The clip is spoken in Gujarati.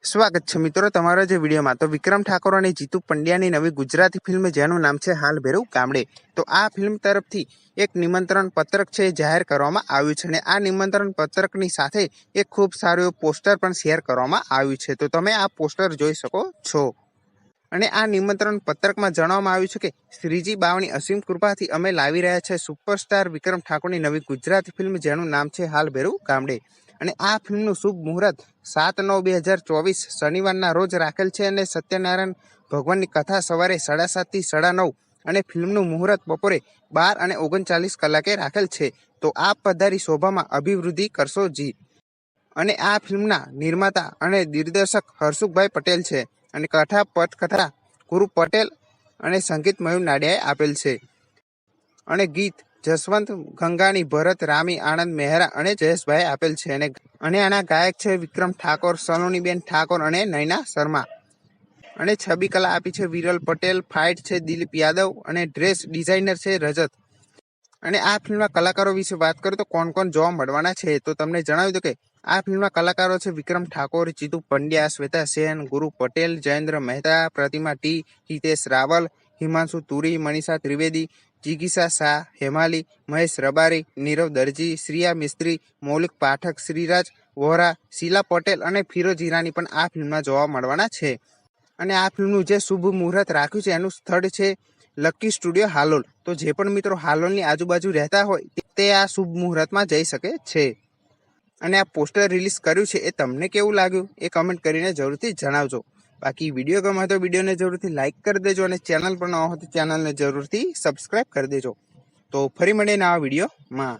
સ્વાગત છે મિત્રો તમારા જે વિડીયોમાં। તો વિક્રમ ઠાકોર અને જીતુ પંડ્યાની નવી ગુજરાતી ફિલ્મ જેનું નામ છે હાલ ભેરવ ગામડે। તો આ ફિલ્મ તરફથી એક નિમંત્રણ પત્રક છે જાહેર કરવામાં આવ્યું છે અને આ નિમંત્રણ પત્રકની સાથે એક ખૂબ સારું એવું પોસ્ટર પણ શેર કરવામાં આવ્યું છે। તો તમે આ પોસ્ટર જોઈ શકો છો અને આ નિમંત્રણ પત્રકમાં જણાવવામાં આવ્યું છે કે શ્રીજી બાવની અસીમ કૃપાથી અમે લાવી રહ્યા છે સુપરસ્ટાર વિક્રમ ઠાકોરની નવી ગુજરાતી ફિલ્મ જેનું નામ છે હાલ ભેરવ ગામડે। અને આ ફિલ્મનું શુભ મુહૂર્ત 7/9/2024 શનિવારના રોજ રાખેલ છે અને સત્યનારાયણ ભગવાનની કથા સવારે 7:30 થી 9:30 અને ફિલ્મનું મુહૂર્ત બપોરે 12:39 કલાકે રાખેલ છે। તો આપ પધારી શોભામાં અભિવૃદ્ધિ કરશો જી। અને આ ફિલ્મના નિર્માતા અને દિગ્દર્શક હર્ષુભાઈ પટેલ છે અને કથા પટકથા ગુરુ પટેલ અને સંગીત મયુર નાડિયાએ આપેલ છે અને ગીત જસવંત ગંગાની, ભરત રામી, આનંદ મહેરા અને જયેશભાઈ આપેલ છે અને આના ગાયક છે વિક્રમ ઠાકોર, સલોનીબેન ઠાકોર અને નયના શર્મા અને છબી કલા આપી છે વિરલ પટેલ, ફાઇટ છે દિલીપ યાદવ અને ડ્રેસ ડિઝાઇનર છે રજત। અને આ ફિલ્મના કલાકારો વિશે વાત કરું તો કોણ કોણ જોવા મળવાના છે તો તમને જણાવી દો કે આ ફિલ્મના કલાકારો છે વિક્રમ ઠાકોર, જીતુ પંડ્યા, શ્વેતા સેન, ગુરુ પટેલ, જયેન્દ્ર મહેતા, પ્રતિમા ટી, હિતેશ રાવલ, હિમાંશુ તુરી, મનીષા ત્રિવેદી, जिगीसा शाह, हेमाली, महेश रबारी, नीरव दर्जी, श्रिया मिस्त्री, मौलिक पाठक, श्रीराज वोहरा, शीला पटेल और फिरोज ईरानी पण आ फिल्म जोवा मळवाना छे। अने आ फिल्मनुं जे शुभ मुहूर्त राख्युं छे एनुं स्थळ छे लकी स्टूडियो हालोल। तो जे पण मित्रों हालोलनी आजूबाजू रहता होय ते आ शुभ मुहूर्तमां जई शके छे। अने आ पोस्टर रिलीज कर्युं छे ए तमने केवुं लाग्युं ए कमेंट करीने जरूरथी जणावजो। बाकी वीडियो गमे तो वीडियो ने जरूर लाइक कर देजो और चैनल पर नवा हो तो चैनल ने जरूर सब्सक्राइब कर देजो। तो फरी मळीए नवा वीडियो में।